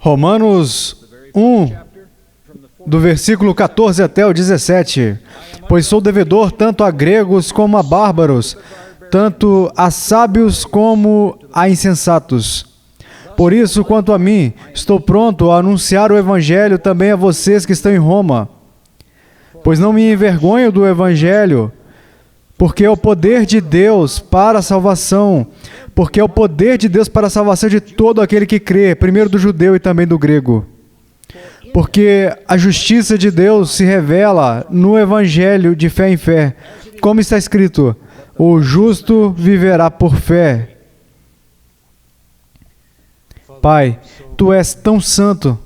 Romanos 1, do versículo 14 até o 17. Pois sou devedor tanto a gregos como a bárbaros, tanto a sábios como a insensatos. Por isso, quanto a mim, estou pronto a anunciar o Evangelho também a vocês que estão em Roma. Pois não me envergonho do Evangelho, porque é o poder de Deus para a salvação, porque é o poder de Deus para a salvação de todo aquele que crê, primeiro do judeu e também do grego. Porque a justiça de Deus se revela no Evangelho de fé em fé, como está escrito, o justo viverá por fé. Pai, Tu és tão santo,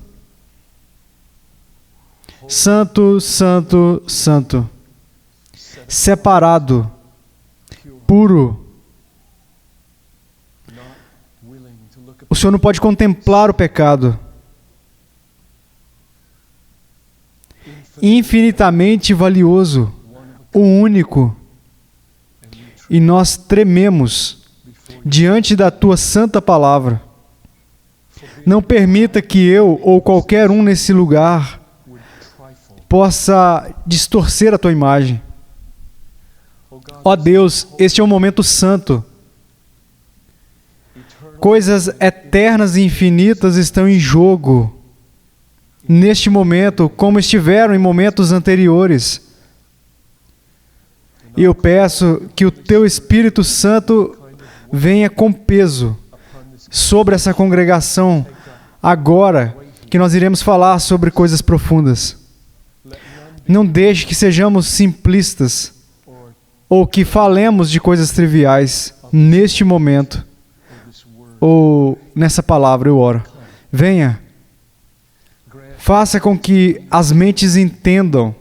santo, santo, santo, separado, puro. O Senhor não pode contemplar o pecado. Infinitamente valioso, o único. E nós trememos diante da Tua santa palavra. Não permita que eu ou qualquer um nesse lugar possa distorcer a Tua imagem. Ó Deus, este é um momento santo. Coisas eternas e infinitas estão em jogo neste momento, como estiveram em momentos anteriores. E eu peço que o Teu Espírito Santo venha com peso sobre essa congregação, agora que nós iremos falar sobre coisas profundas. Não deixe que sejamos simplistas ou que falemos de coisas triviais neste momento ou nessa palavra, eu oro. Venha. Faça com que as mentes entendam,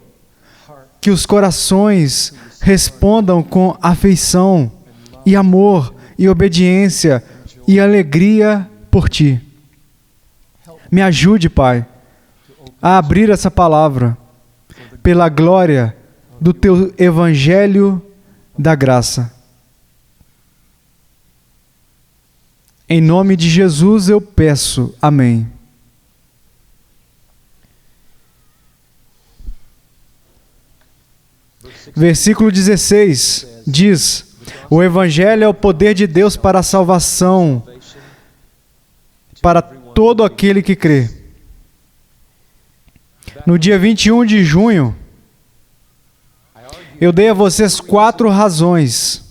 que os corações respondam com afeição e amor e obediência e alegria por Ti. Me ajude, Pai, a abrir essa palavra pela glória do Teu Evangelho da graça. Em nome de Jesus eu peço. Amém. Versículo 16 diz: o Evangelho é o poder de Deus para a salvação, para todo aquele que crê. No dia 21 de junho, eu dei a vocês 4 razões.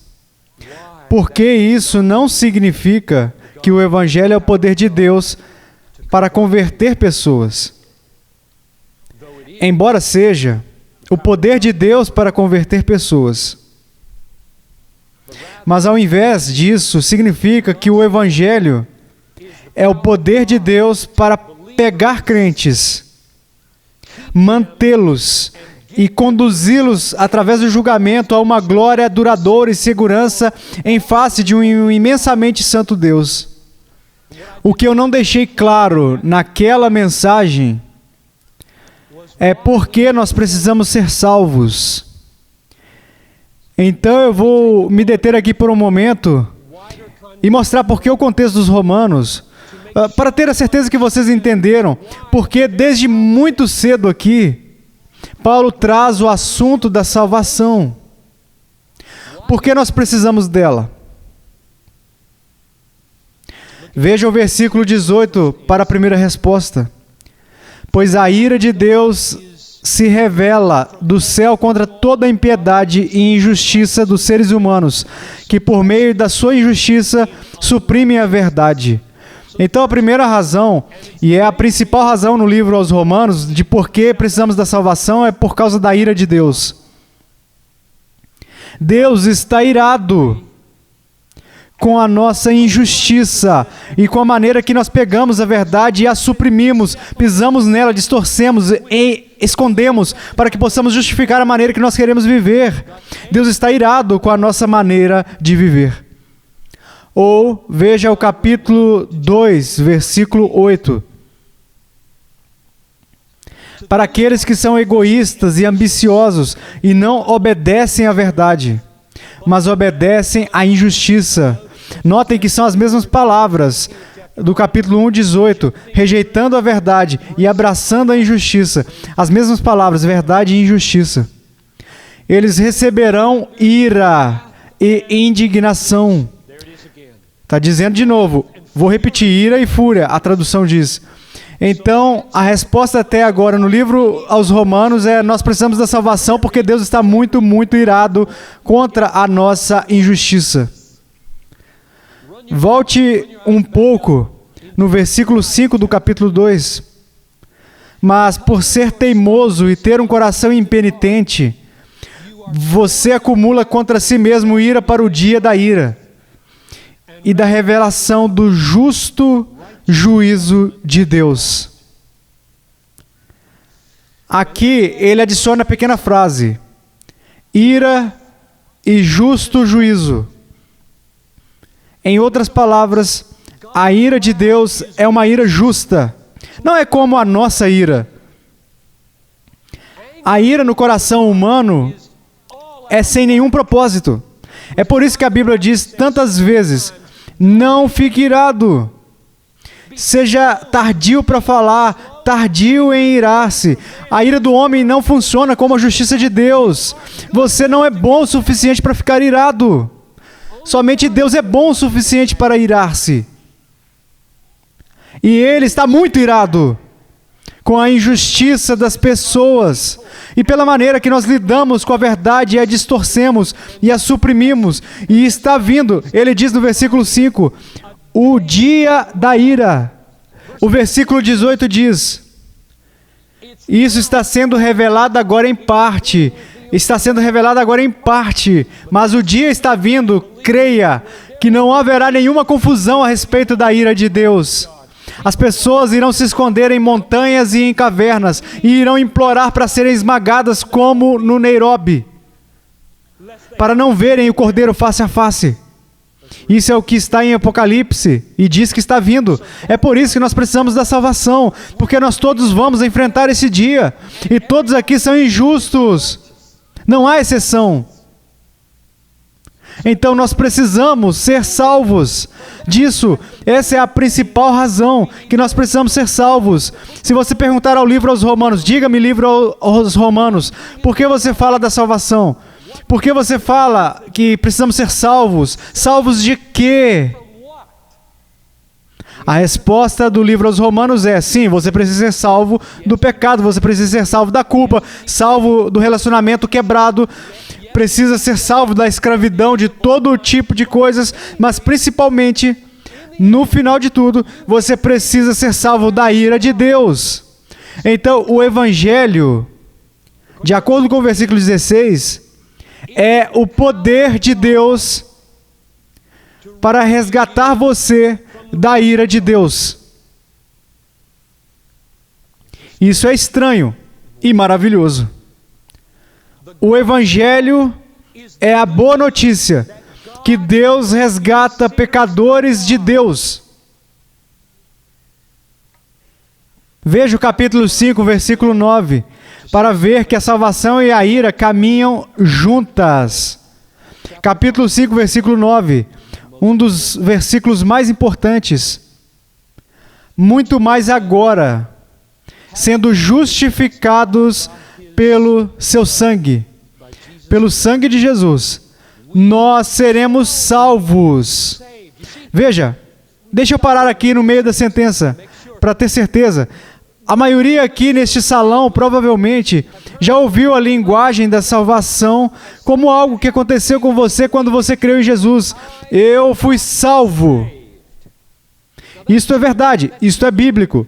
Porque isso não significa que o Evangelho é o poder de Deus para converter pessoas. Embora seja o poder de Deus para converter pessoas. Mas ao invés disso, significa que o Evangelho é o poder de Deus para pegar crentes, mantê-los e conduzi-los através do julgamento a uma glória duradoura e segurança em face de um imensamente santo Deus. O que eu não deixei claro naquela mensagem é porque nós precisamos ser salvos. Então eu vou me deter aqui por um momento e mostrar por que o contexto dos Romanos, para ter a certeza que vocês entenderam, porque desde muito cedo aqui, Paulo traz o assunto da salvação. Por que nós precisamos dela? Veja o versículo 18 para a primeira resposta. Pois a ira de Deus se revela do céu contra toda a impiedade e injustiça dos seres humanos, que por meio da sua injustiça suprimem a verdade. Então a primeira razão, e é a principal razão no livro aos Romanos, de por que precisamos da salvação, é por causa da ira de Deus. Deus está irado com a nossa injustiça e com a maneira que nós pegamos a verdade e a suprimimos, pisamos nela, distorcemos e escondemos para que possamos justificar a maneira que nós queremos viver. Deus está irado com a nossa maneira de viver. Ou veja o capítulo 2, versículo 8. Para aqueles que são egoístas e ambiciosos e não obedecem à verdade, mas obedecem à injustiça. Notem que são as mesmas palavras. do capítulo 1:18, rejeitando a verdade e abraçando a injustiça. As mesmas palavras, verdade e injustiça. Eles receberão ira e indignação. Está dizendo de novo, vou repetir, ira e fúria, a tradução diz. Então, a resposta até agora no livro aos Romanos é: nós precisamos da salvação porque Deus está muito, muito irado contra a nossa injustiça. Volte um pouco no versículo 5 do capítulo 2. Mas por ser teimoso e ter um coração impenitente, você acumula contra si mesmo ira para o dia da ira e da revelação do justo juízo de Deus. Aqui ele adiciona a pequena frase: ira e justo juízo. Em outras palavras, a ira de Deus é uma ira justa. Não é como a nossa ira. A ira no coração humano é sem nenhum propósito. É por isso que a Bíblia diz tantas vezes: não fique irado. Seja tardio para falar, tardio em irar-se. A ira do homem não funciona como a justiça de Deus. Você não é bom o suficiente para ficar irado. Somente Deus é bom o suficiente para irar-se. E Ele está muito irado com a injustiça das pessoas e pela maneira que nós lidamos com a verdade e a distorcemos e a suprimimos. E está vindo, ele diz no versículo 5, o dia da ira. O versículo 18 diz: isso está sendo revelado agora em parte. Está sendo revelado agora em parte, mas o dia está vindo, creia, que não haverá nenhuma confusão a respeito da ira de Deus. As pessoas irão se esconder em montanhas e em cavernas, e irão implorar para serem esmagadas como no Nairobi, para não verem o Cordeiro face a face. Isso é o que está em Apocalipse, e diz que está vindo. É por isso que nós precisamos da salvação, porque nós todos vamos enfrentar esse dia, e todos aqui são injustos. Não há exceção. Então nós precisamos ser salvos disso. Essa é a principal razão que nós precisamos ser salvos. Se você perguntar ao livro aos Romanos, diga-me, livro aos Romanos, por que você fala da salvação? Por que você fala que precisamos ser salvos? Salvos de quê? A resposta do livro aos Romanos é: sim, você precisa ser salvo do pecado, você precisa ser salvo da culpa, salvo do relacionamento quebrado, precisa ser salvo da escravidão, de todo tipo de coisas, mas principalmente, no final de tudo, você precisa ser salvo da ira de Deus. Então, o Evangelho, de acordo com o versículo 16, é o poder de Deus para resgatar você da ira de Deus. Isso é estranho e maravilhoso. O Evangelho é a boa notícia que Deus resgata pecadores de Deus. Veja o capítulo 5, versículo 9, para ver que a salvação e a ira caminham juntas. Capítulo 5, versículo 9. Um dos versículos mais importantes. Muito mais agora, sendo justificados pelo seu sangue, pelo sangue de Jesus, nós seremos salvos. Veja, deixa eu parar aqui no meio da sentença, para ter certeza. A maioria aqui neste salão provavelmente já ouviu a linguagem da salvação como algo que aconteceu com você quando você creu em Jesus. Eu fui salvo. Isto é verdade, isto é bíblico.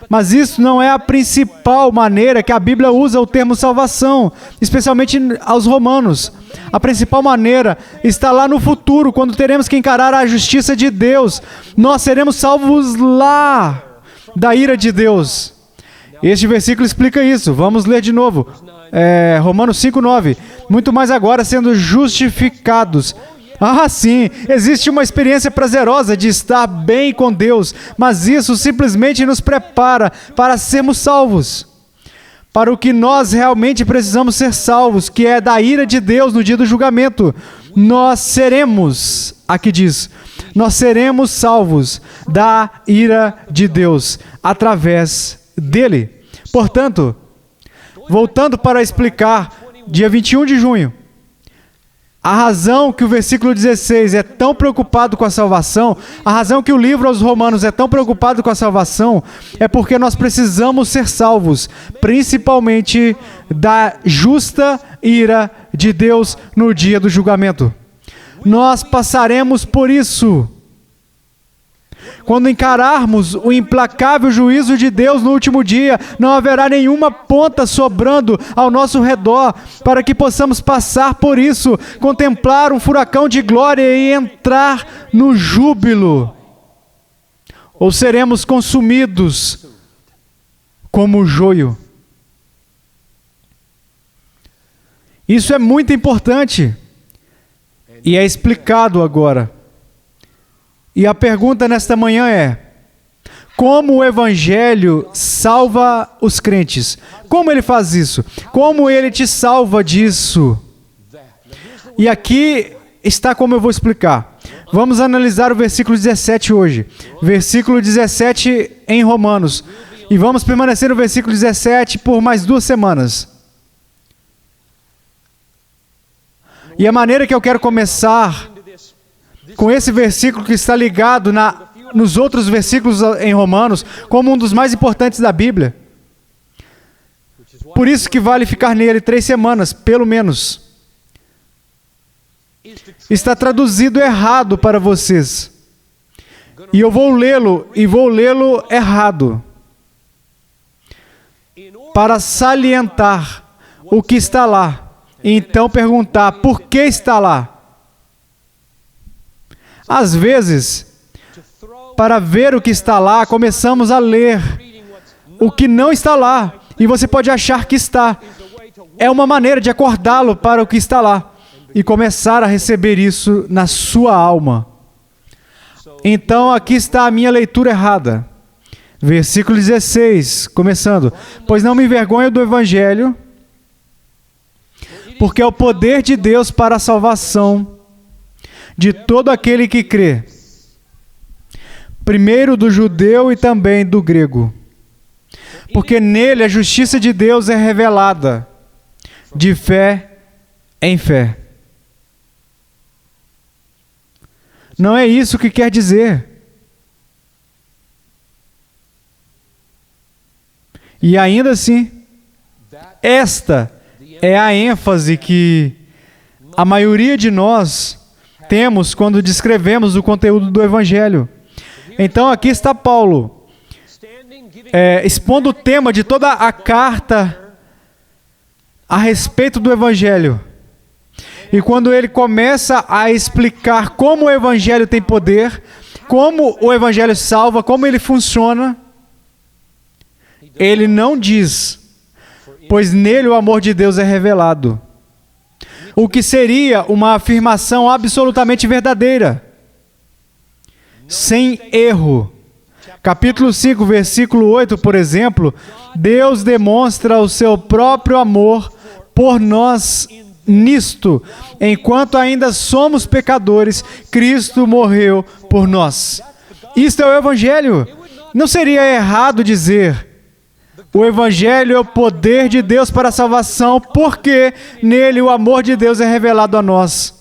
Mas isso não é a principal maneira que a Bíblia usa o termo salvação, especialmente aos romanos. A principal maneira está lá no futuro, quando teremos que encarar a justiça de Deus. Nós seremos salvos lá da ira de Deus. Este versículo explica isso. Vamos ler de novo. Romanos 5:9. Muito mais agora sendo justificados. Ah, sim, existe uma experiência prazerosa de estar bem com Deus, mas isso simplesmente nos prepara para sermos salvos. Para o que nós realmente precisamos ser salvos, que é da ira de Deus no dia do julgamento. Nós seremos, aqui diz, nós seremos salvos da ira de Deus através dele. Portanto, voltando para explicar, dia 21 de junho, a razão que o versículo 16 é tão preocupado com a salvação, a razão que o livro aos Romanos é tão preocupado com a salvação, é porque nós precisamos ser salvos, principalmente da justa ira de Deus no dia do julgamento. Nós passaremos por isso. Quando encararmos o implacável juízo de Deus no último dia, não haverá nenhuma ponta sobrando ao nosso redor para que possamos passar por isso, contemplar um furacão de glória e entrar no júbilo. Ou seremos consumidos como joio. Isso é muito importante e é explicado agora. E a pergunta nesta manhã é: como o Evangelho salva os crentes? Como ele faz isso? Como ele te salva disso? E aqui está como eu vou explicar. Vamos analisar o versículo 17 hoje. Versículo 17 em Romanos. E vamos permanecer no versículo 17 por mais 2 semanas. E a maneira que eu quero começar com esse versículo que está ligado nos outros versículos em Romanos, como um dos mais importantes da Bíblia. Por isso que vale ficar nele 3 semanas, pelo menos. Está traduzido errado para vocês. E eu vou lê-lo errado. Para salientar o que está lá. E então perguntar por que está lá. Às vezes, para ver o que está lá, começamos a ler o que não está lá. E você pode achar que está. É uma maneira de acordá-lo para o que está lá. E começar a receber isso na sua alma. Então, aqui está a minha leitura errada. Versículo 16, começando. Pois não me envergonho do Evangelho, porque é o poder de Deus para a salvação de todo aquele que crê, primeiro do judeu e também do grego. Porque nele a justiça de Deus é revelada, de fé em fé. Não é isso que quer dizer. E ainda assim, esta é a ênfase que a maioria de nós temos quando descrevemos o conteúdo do Evangelho. Então aqui está Paulo, expondo o tema de toda a carta a respeito do Evangelho. E quando ele começa a explicar como o Evangelho tem poder, como o Evangelho salva, como ele funciona, ele não diz, pois nele o amor de Deus é revelado. O que seria uma afirmação absolutamente verdadeira, sem erro. Capítulo 5, versículo 8, por exemplo, Deus demonstra o seu próprio amor por nós nisto, enquanto ainda somos pecadores, Cristo morreu por nós. Isto é o Evangelho. Não seria errado dizer: o Evangelho é o poder de Deus para a salvação, porque nele o amor de Deus é revelado a nós.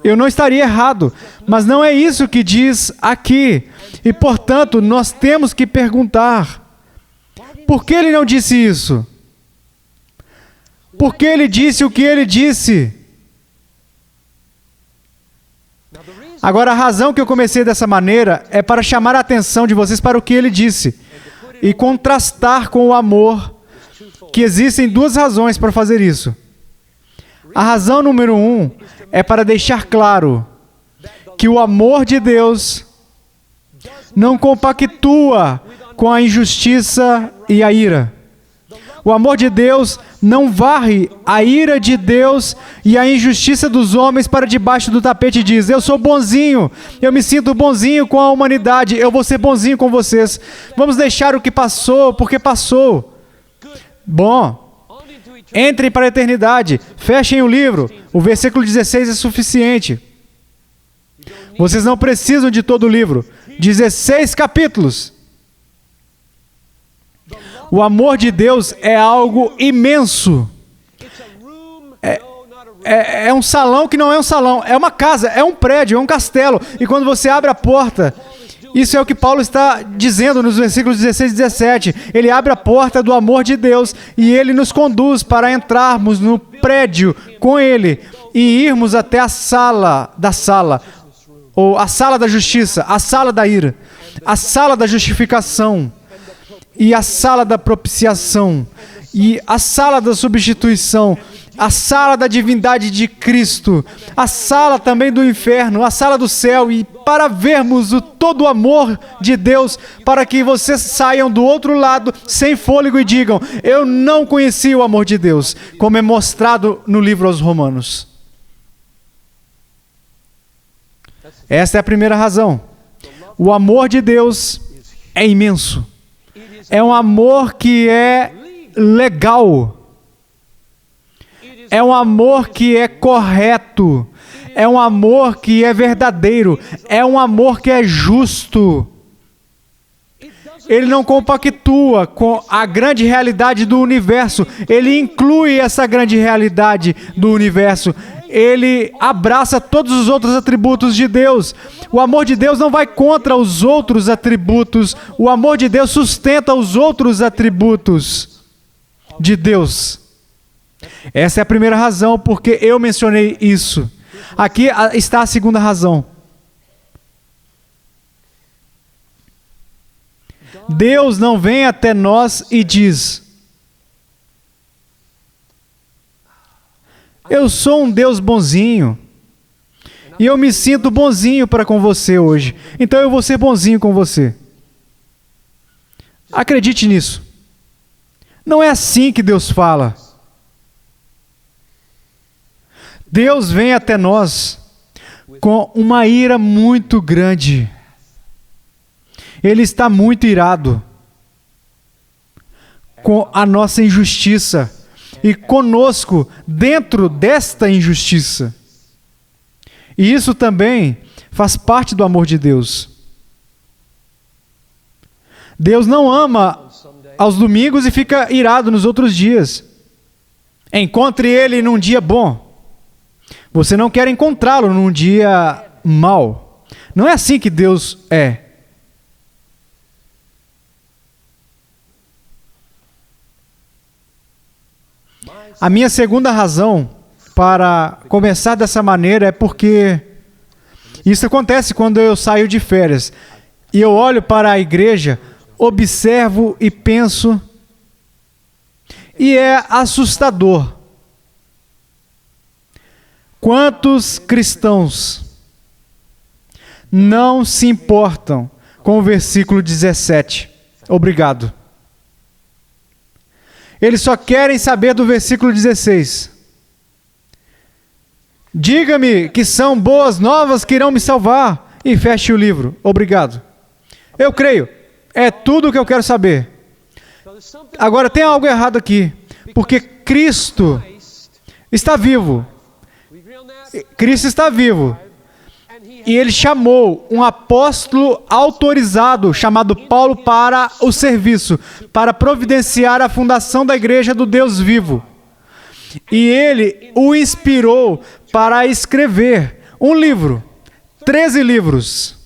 Eu não estaria errado, mas não é isso que diz aqui. E, portanto, nós temos que perguntar: por que ele não disse isso? Por que ele disse o que ele disse? Agora, a razão que eu comecei dessa maneira é para chamar a atenção de vocês para o que ele disse e contrastar com o amor, que existem 2 razões para fazer isso. A razão número 1 é para deixar claro que o amor de Deus não compactua com a injustiça e a ira. O amor de Deus não varre a ira de Deus e a injustiça dos homens para debaixo do tapete e diz: eu sou bonzinho, eu me sinto bonzinho com a humanidade, eu vou ser bonzinho com vocês. Vamos deixar o que passou, porque passou. Bom, entrem para a eternidade, fechem o livro. O versículo 16 é suficiente. Vocês não precisam de todo o livro. 16 capítulos. O amor de Deus é algo imenso. É um salão que não é um salão. É uma casa, é um prédio, é um castelo. E quando você abre a porta, isso é o que Paulo está dizendo nos versículos 16 e 17. Ele abre a porta do amor de Deus e ele nos conduz para entrarmos no prédio com ele e irmos até a sala da sala, ou a sala da justiça, a sala da ira, a sala da justificação, e a sala da propiciação, e a sala da substituição, a sala da divindade de Cristo, a sala também do inferno, a sala do céu, e para vermos todo o amor de Deus, para que vocês saiam do outro lado sem fôlego e digam: eu não conheci o amor de Deus, como é mostrado no livro aos Romanos. Esta é a primeira razão. O amor de Deus é imenso. É um amor que é legal. É um amor que é correto. É um amor que é verdadeiro. É um amor que é justo. Ele não compactua com a grande realidade do universo. Ele inclui essa grande realidade do universo. Ele abraça todos os outros atributos de Deus. O amor de Deus não vai contra os outros atributos. O amor de Deus sustenta os outros atributos de Deus. Essa é a primeira razão porque eu mencionei isso. Aqui está a segunda razão. Deus não vem até nós e diz: eu sou um Deus bonzinho e eu me sinto bonzinho para com você hoje, então eu vou ser bonzinho com você. Acredite nisso. Não é assim que Deus fala. Deus vem até nós com uma ira muito grande. Ele está muito irado com a nossa injustiça e conosco dentro desta injustiça. E isso também faz parte do amor de Deus. Deus não ama aos domingos e fica irado nos outros dias. Encontre Ele num dia bom. Você não quer encontrá-lo num dia mau. Não é assim que Deus é. A minha segunda razão para começar dessa maneira é porque isso acontece quando eu saio de férias e eu olho para a igreja, observo e penso, e é assustador. Quantos cristãos não se importam com o versículo 17? Obrigado. Eles só querem saber do versículo 16. Diga-me que são boas novas que irão me salvar. E feche o livro. Obrigado. Eu creio. É tudo o que eu quero saber. Agora tem algo errado aqui. Porque Cristo está vivo. Cristo está vivo. E ele chamou um apóstolo autorizado, chamado Paulo, para o serviço, para providenciar a fundação da igreja do Deus vivo. E ele o inspirou para escrever um livro, 13 livros.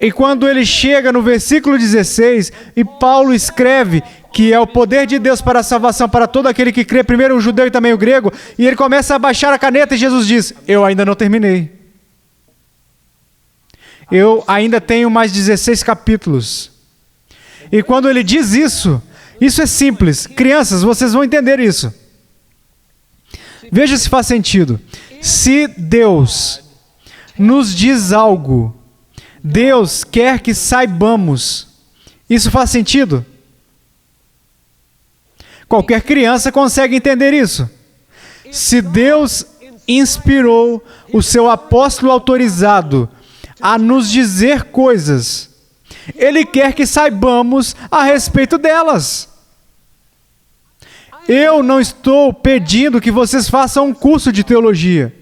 E quando ele chega no versículo 16, e Paulo escreve que é o poder de Deus para a salvação para todo aquele que crê, primeiro o judeu e também o grego, e ele começa a baixar a caneta e Jesus diz: eu ainda não terminei. Eu ainda tenho mais 16 capítulos. E quando ele diz isso, isso é simples. Crianças, vocês vão entender isso. Veja se faz sentido. Se Deus nos diz algo, Deus quer que saibamos. Isso faz sentido? Qualquer criança consegue entender isso. Se Deus inspirou o seu apóstolo autorizado a nos dizer coisas, Ele quer que saibamos a respeito delas. Eu não estou pedindo que vocês façam um curso de teologia.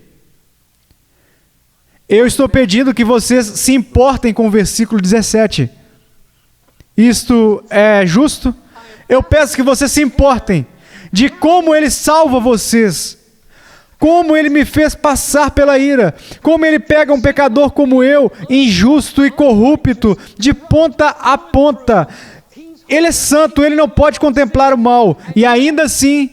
Eu estou pedindo que vocês se importem com o versículo 17. Isto é justo? Eu peço que vocês se importem de como Ele salva vocês, como Ele me fez passar pela ira, como Ele pega um pecador como eu, injusto e corrupto, de ponta a ponta. Ele é santo, Ele não pode contemplar o mal, e ainda assim,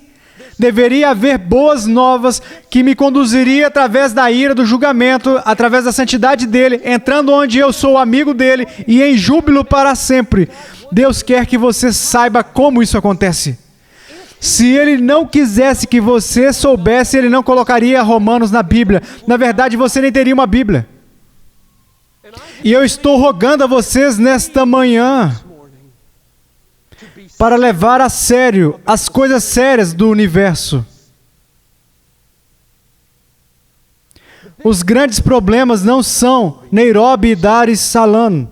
deveria haver boas novas que me conduziria através da ira, do julgamento, através da santidade dEle, entrando onde eu sou amigo dEle e em júbilo para sempre. Deus quer que você saiba como isso acontece. Se Ele não quisesse que você soubesse, Ele não colocaria Romanos na Bíblia. Na verdade, você nem teria uma Bíblia. E eu estou rogando a vocês nesta manhã para levar a sério as coisas sérias do universo. Os grandes problemas não são Nairobi e Dar es Salaam.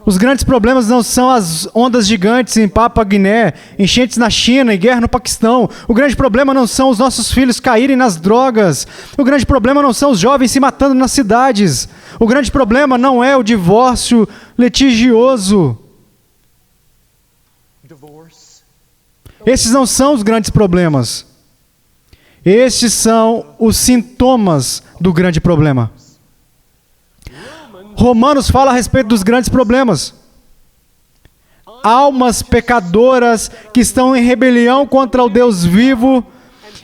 Os grandes problemas não são as ondas gigantes em Papua Guiné, enchentes na China e guerra no Paquistão. O grande problema não são os nossos filhos caírem nas drogas. O grande problema não são os jovens se matando nas cidades. O grande problema não é o divórcio litigioso. Esses não são os grandes problemas. Estes são os sintomas do grande problema. Romanos fala a respeito dos grandes problemas. Almas pecadoras que estão em rebelião contra o Deus vivo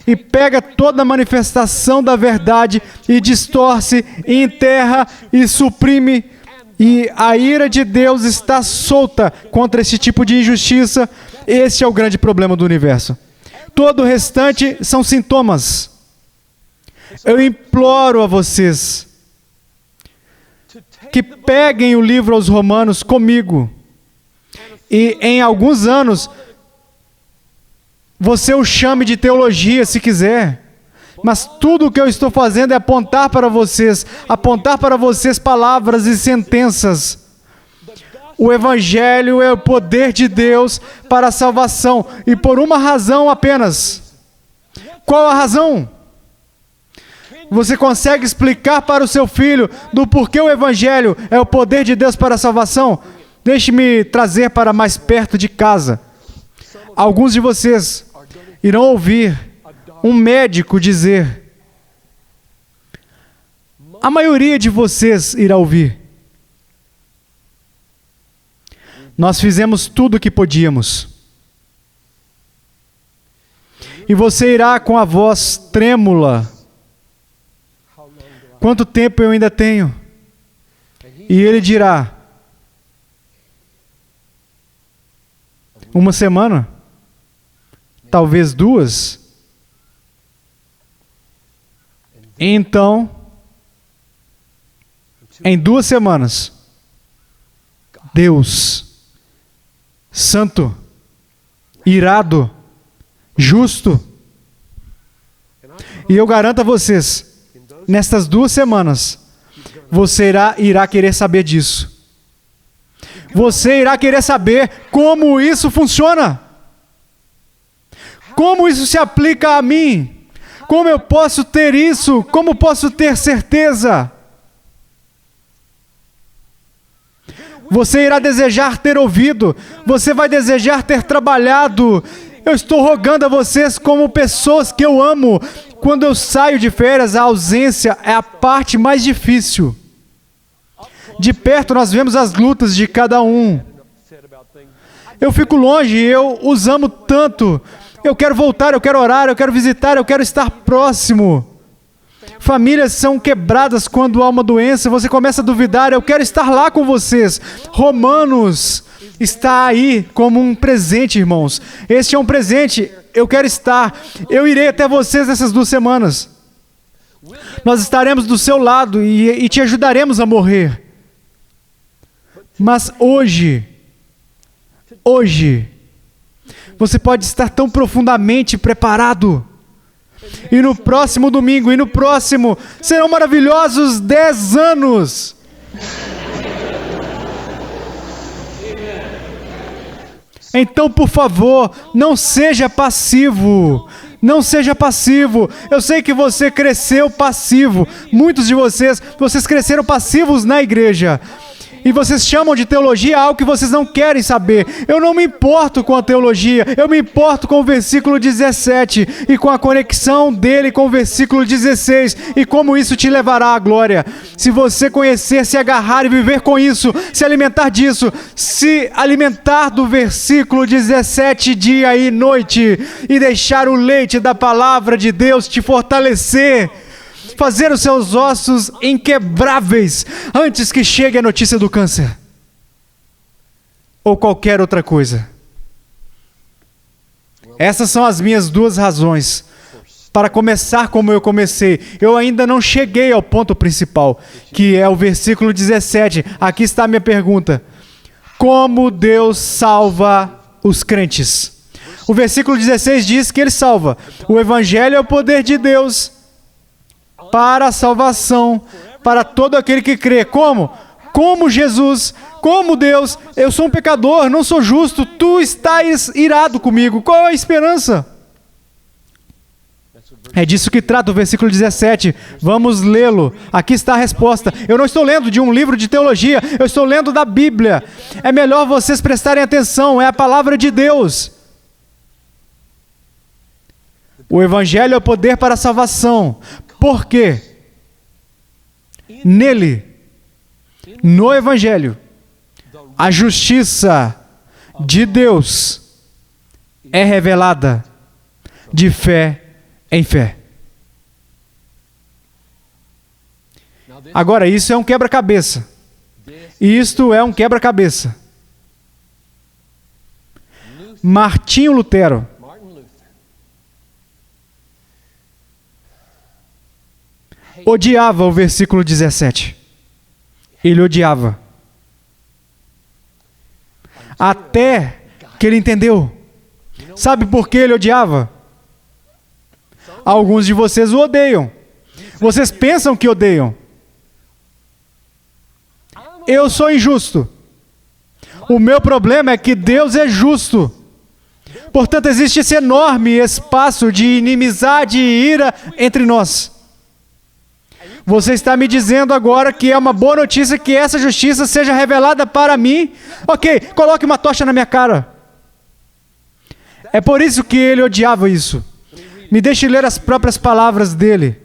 e pega toda a manifestação da verdade e distorce, e enterra e suprime. E a ira de Deus está solta contra esse tipo de injustiça. Esse é o grande problema do universo. Todo o restante são sintomas. Eu imploro a vocês que peguem o livro aos Romanos comigo. E em alguns anos, você o chame de teologia se quiser. Mas tudo o que eu estou fazendo é apontar para vocês palavras e sentenças. O Evangelho é o poder de Deus para a salvação, e por uma razão apenas. Qual a razão? Você consegue explicar para o seu filho do porquê o Evangelho é o poder de Deus para a salvação? Deixe-me trazer para mais perto de casa. Alguns de vocês irão ouvir um médico dizer. A maioria de vocês irá ouvir. Nós fizemos tudo o que podíamos. E você irá com a voz trêmula. Quanto tempo eu ainda tenho? E ele dirá: uma semana? Talvez 2? Então, em 2 semanas, Deus, santo, irado, justo, e eu garanto a vocês, nestas 2 semanas, você irá querer saber disso. Você irá querer saber como isso funciona. Como isso se aplica a mim. Como eu posso ter isso? Como posso ter certeza? Você irá desejar ter ouvido. Você vai desejar ter trabalhado. Eu estou rogando a vocês como pessoas que eu amo. Quando eu saio de férias, a ausência é a parte mais difícil. De perto nós vemos as lutas de cada um. Eu fico longe e eu os amo tanto. Eu quero voltar, eu quero orar, eu quero visitar, eu quero estar próximo. Famílias são quebradas quando há uma doença. Você começa a duvidar, eu quero estar lá com vocês. Romanos está aí como um presente, irmãos. Este é um presente, eu quero estar. Eu irei até vocês nessas 2 semanas. Nós estaremos do seu lado e te ajudaremos a morrer. Mas hoje, você pode estar tão profundamente preparado. E no próximo domingo, e no próximo, serão maravilhosos 10 anos. Então, por favor, não seja passivo. Não seja passivo. Eu sei que você cresceu passivo. Muitos de vocês cresceram passivos na igreja. E vocês chamam de teologia algo que vocês não querem saber. Eu não me importo com a teologia. Eu me importo com o versículo 17 e com a conexão dele com o versículo 16 e como isso te levará à glória. Se você conhecer, se agarrar e viver com isso, se alimentar disso, se alimentar do versículo 17 dia e noite e deixar o leite da palavra de Deus te fortalecer, fazer os seus ossos inquebráveis antes que chegue a notícia do câncer ou qualquer outra coisa. Essas são as minhas duas razões para começar como eu comecei. Eu ainda não cheguei ao ponto principal, que é o versículo 17. Aqui está a minha pergunta: como Deus salva os crentes? O versículo 16 diz que Ele salva. O Evangelho é o poder de Deus para a salvação, para todo aquele que crê. Como? Como Jesus, como Deus. Eu sou um pecador, não sou justo, tu estás irado comigo. Qual é a esperança? É disso que trata o versículo 17. Vamos lê-lo. Aqui está a resposta. Eu não estou lendo de um livro de teologia, eu estou lendo da Bíblia. É melhor vocês prestarem atenção, é a palavra de Deus. O Evangelho é o poder para a salvação. Por quê? Nele, no Evangelho, a justiça de Deus é revelada de fé em fé. Agora, isso é um quebra-cabeça. Isto é um quebra-cabeça. Martinho Lutero odiava o versículo 17. Ele odiava. Até que ele entendeu. Sabe por que ele odiava? Alguns de vocês o odeiam. Vocês pensam que odeiam. Eu sou injusto. O meu problema é que Deus é justo. Portanto, existe esse enorme espaço de inimizade e ira entre nós. Você está me dizendo agora que é uma boa notícia que essa justiça seja revelada para mim? Ok, coloque uma tocha na minha cara. É por isso que ele odiava isso. Me deixe ler as próprias palavras dele.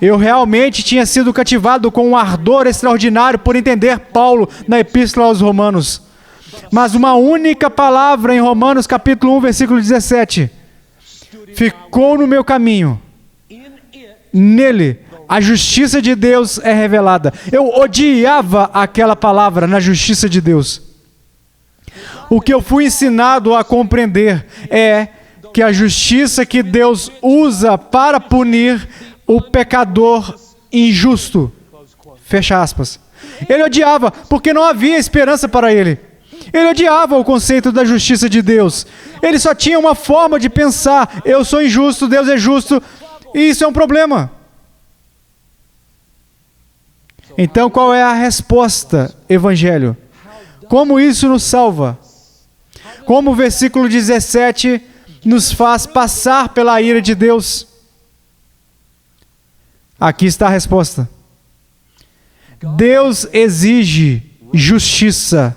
Eu realmente tinha sido cativado com um ardor extraordinário por entender Paulo na Epístola aos Romanos. Mas uma única palavra em Romanos capítulo 1, versículo 17, ficou no meu caminho. Nele, a justiça de Deus é revelada. Eu odiava aquela palavra, na justiça de Deus. O que eu fui ensinado a compreender é que a justiça que Deus usa para punir o pecador injusto. Fecha aspas. Ele odiava, porque não havia esperança para ele. Ele odiava o conceito da justiça de Deus. Ele só tinha uma forma de pensar: eu sou injusto, Deus é justo, e isso é um problema. Então, qual é a resposta, Evangelho? Como isso nos salva? Como o versículo 17 nos faz passar pela ira de Deus? Aqui está a resposta. Deus exige justiça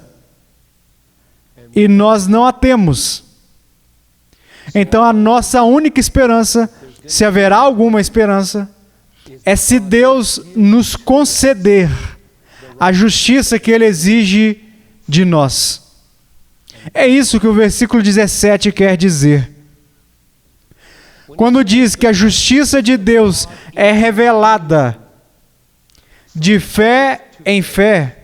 e nós não a temos. Então, a nossa única esperança, se haverá alguma esperança, é se Deus nos conceder a justiça que Ele exige de nós. É isso que o versículo 17 quer dizer. Quando diz que a justiça de Deus é revelada de fé em fé,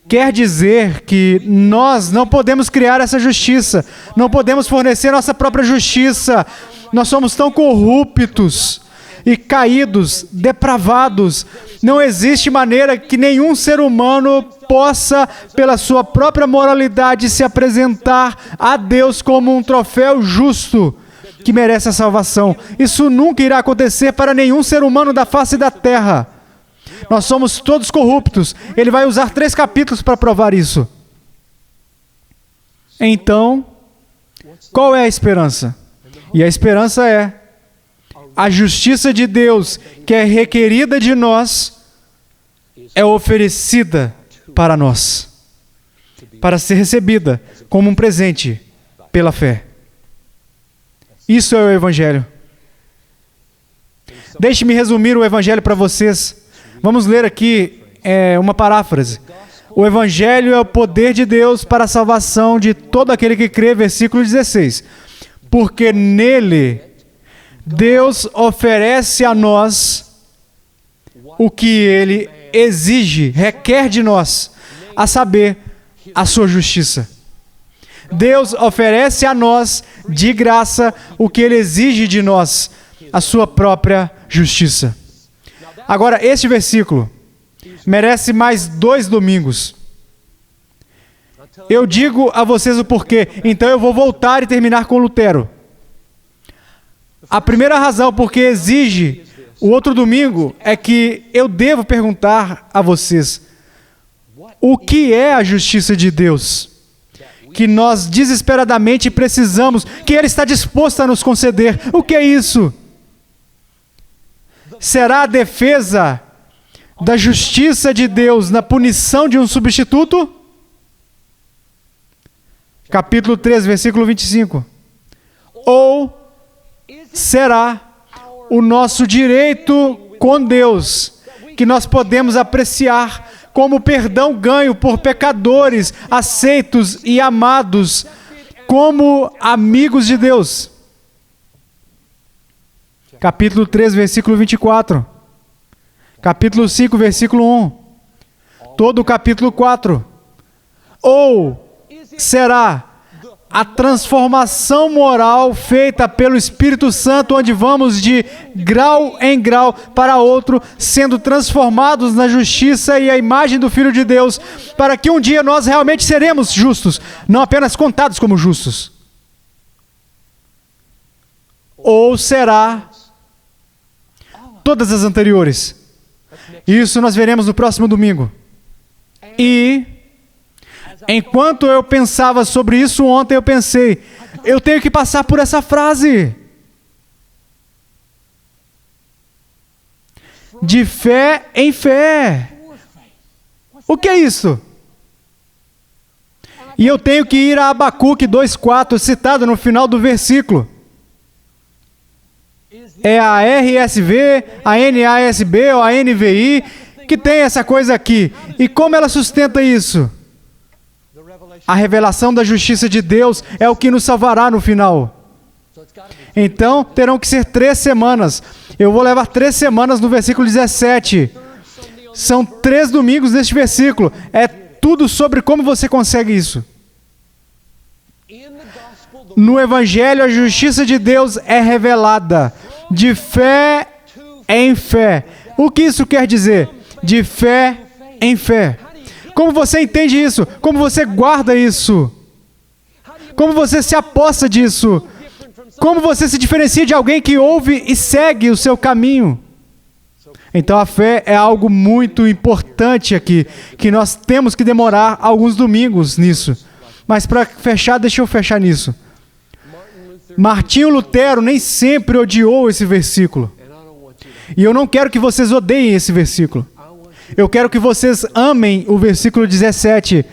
quer dizer que nós não podemos criar essa justiça, não podemos fornecer nossa própria justiça. Nós somos tão corruptos e caídos, depravados. Não existe maneira que nenhum ser humano possa, pela sua própria moralidade, se apresentar a Deus como um troféu justo que merece a salvação. Isso nunca irá acontecer para nenhum ser humano da face da terra. Nós somos todos corruptos. Ele vai usar 3 capítulos para provar isso. Então, qual é a esperança? E a esperança é a justiça de Deus, que é requerida de nós, é oferecida para nós, para ser recebida como um presente pela fé. Isso é o Evangelho. Deixe-me resumir o Evangelho para vocês. Vamos ler aqui uma paráfrase. O Evangelho é o poder de Deus para a salvação de todo aquele que crê, versículo 16. Porque nele Deus oferece a nós o que Ele exige, requer de nós, a saber, a sua justiça. Deus oferece a nós, de graça, o que Ele exige de nós, a sua própria justiça. Agora, este versículo merece mais 2 domingos. Eu digo a vocês o porquê, então eu vou voltar e terminar com Lutero. A primeira razão porque exige o outro domingo é que eu devo perguntar a vocês: o que é a justiça de Deus? Que nós desesperadamente precisamos, que Ele está disposto a nos conceder. O que é isso? Será a defesa da justiça de Deus na punição de um substituto? Capítulo 3, versículo 25. Ou será o nosso direito com Deus, que nós podemos apreciar como perdão ganho por pecadores aceitos e amados como amigos de Deus. Capítulo 3, versículo 24. Capítulo 5, versículo 1. Todo o capítulo 4. Ou será a transformação moral feita pelo Espírito Santo, onde vamos de grau em grau para outro, sendo transformados na justiça e a imagem do Filho de Deus, para que um dia nós realmente seremos justos, não apenas contados como justos. Ou será todas as anteriores. Isso nós veremos no próximo domingo. E enquanto eu pensava sobre isso ontem, eu pensei, eu tenho que passar por essa frase. De fé em fé. O que é isso? E eu tenho que ir a Abacuque 2,4, citado no final do versículo. É a RSV, a NASB ou a NVI que tem essa coisa aqui. E como ela sustenta isso? A revelação da justiça de Deus é o que nos salvará no final. Então, terão que ser 3 semanas. Eu vou levar 3 semanas no versículo 17. São 3 domingos neste versículo. É tudo sobre como você consegue isso. No Evangelho, a justiça de Deus é revelada de fé em fé. O que isso quer dizer? De fé em fé. Como você entende isso? Como você guarda isso? Como você se apossa disso? Como você se diferencia de alguém que ouve e segue o seu caminho? Então a fé é algo muito importante aqui, que nós temos que demorar alguns domingos nisso. Mas para fechar, deixa eu fechar nisso. Martinho Lutero nem sempre odiou esse versículo. E eu não quero que vocês odeiem esse versículo. Eu quero que vocês amem o versículo 17.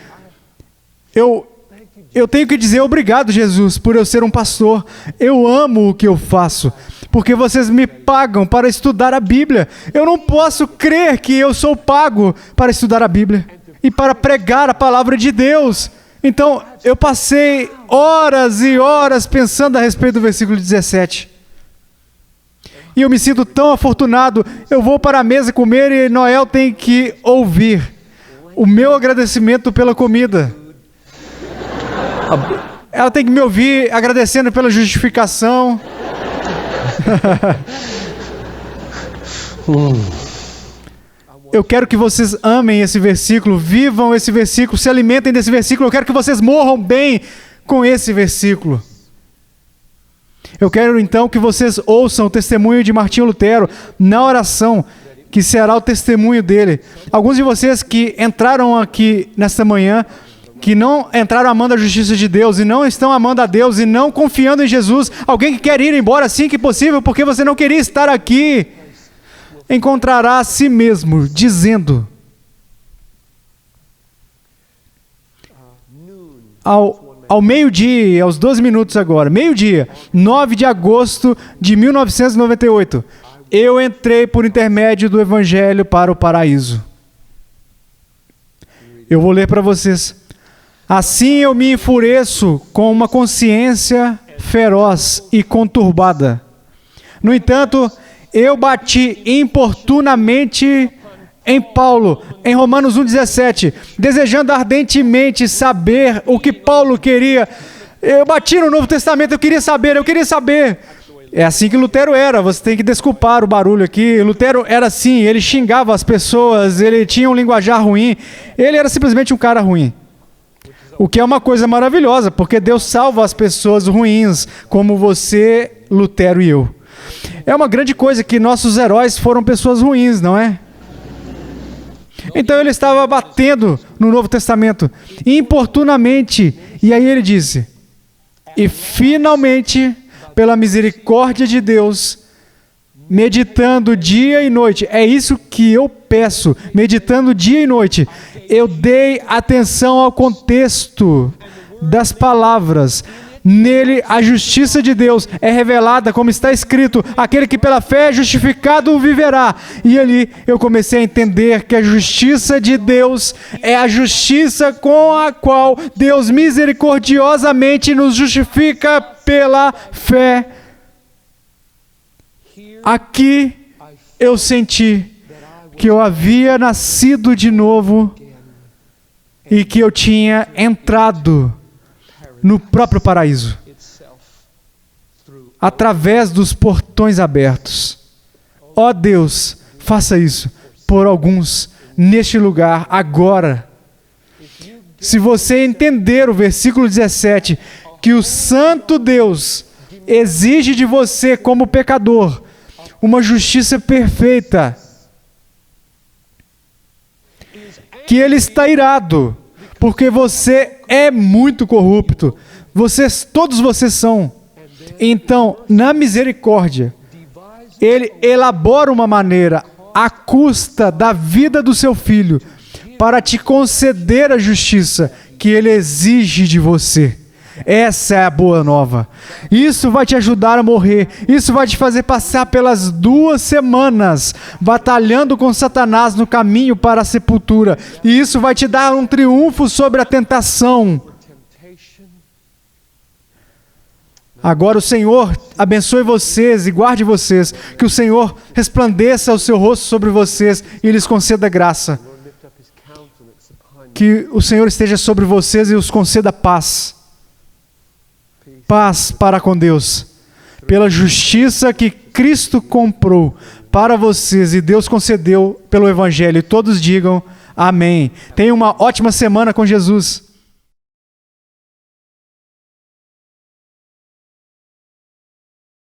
Eu tenho que dizer obrigado, Jesus, por eu ser um pastor. Eu amo o que eu faço, porque vocês me pagam para estudar a Bíblia. Eu não posso crer que eu sou pago para estudar a Bíblia e para pregar a palavra de Deus. Então, eu passei horas e horas pensando a respeito do versículo 17. E eu me sinto tão afortunado. Eu vou para a mesa comer e Noel tem que ouvir o meu agradecimento pela comida. Ela tem que me ouvir agradecendo pela justificação. Eu quero que vocês amem esse versículo, vivam esse versículo, se alimentem desse versículo. Eu quero que vocês morram bem com esse versículo. Eu quero então que vocês ouçam o testemunho de Martinho Lutero na oração, que será o testemunho dele. Alguns de vocês que entraram aqui nesta manhã que não entraram amando a justiça de Deus e não estão amando a Deus e não confiando em Jesus, alguém que quer ir embora assim que possível porque você não queria estar aqui, encontrará a si mesmo dizendo ao meio-dia, aos 12 minutos agora, meio-dia, 9 de agosto de 1998, eu entrei por intermédio do Evangelho para o paraíso. Eu vou ler para vocês. Assim eu me enfureço com uma consciência feroz e conturbada. No entanto, eu bati importunamente em Paulo, em Romanos 1,17, desejando ardentemente saber o que Paulo queria. Eu bati no Novo Testamento, eu queria saber. É assim que Lutero era, você tem que desculpar o barulho aqui. Lutero era assim, ele xingava as pessoas, ele tinha um linguajar ruim, ele era simplesmente um cara ruim. O que é uma coisa maravilhosa, porque Deus salva as pessoas ruins, como você, Lutero e eu. É uma grande coisa que nossos heróis foram pessoas ruins, não é? Então ele estava batendo no Novo Testamento, importunamente, e aí ele disse, e finalmente, pela misericórdia de Deus, meditando dia e noite, é isso que eu peço, meditando dia e noite, eu dei atenção ao contexto das palavras. Nele a justiça de Deus é revelada, como está escrito, aquele que pela fé é justificado viverá. E ali eu comecei a entender que a justiça de Deus é a justiça com a qual Deus misericordiosamente nos justifica pela fé. Aqui eu senti que eu havia nascido de novo e que eu tinha entrado no próprio paraíso, através dos portões abertos. Ó Deus, faça isso por alguns neste lugar, agora. Se você entender o versículo 17, que o Santo Deus exige de você como pecador uma justiça perfeita, que Ele está irado, porque você é muito corrupto. Todos vocês são. Então, na misericórdia, Ele elabora uma maneira, à custa da vida do seu filho, para te conceder a justiça que Ele exige de você. Essa é a boa nova. Isso vai te ajudar a morrer. Isso vai te fazer passar pelas 2 semanas batalhando com Satanás no caminho para a sepultura. E isso vai te dar um triunfo sobre a tentação. Agora o Senhor abençoe vocês e guarde vocês. Que o Senhor resplandeça o seu rosto sobre vocês e lhes conceda graça. Que o Senhor esteja sobre vocês e os conceda paz. Paz para com Deus, pela justiça que Cristo comprou para vocês e Deus concedeu pelo Evangelho. E todos digam amém. Tenha uma ótima semana com Jesus.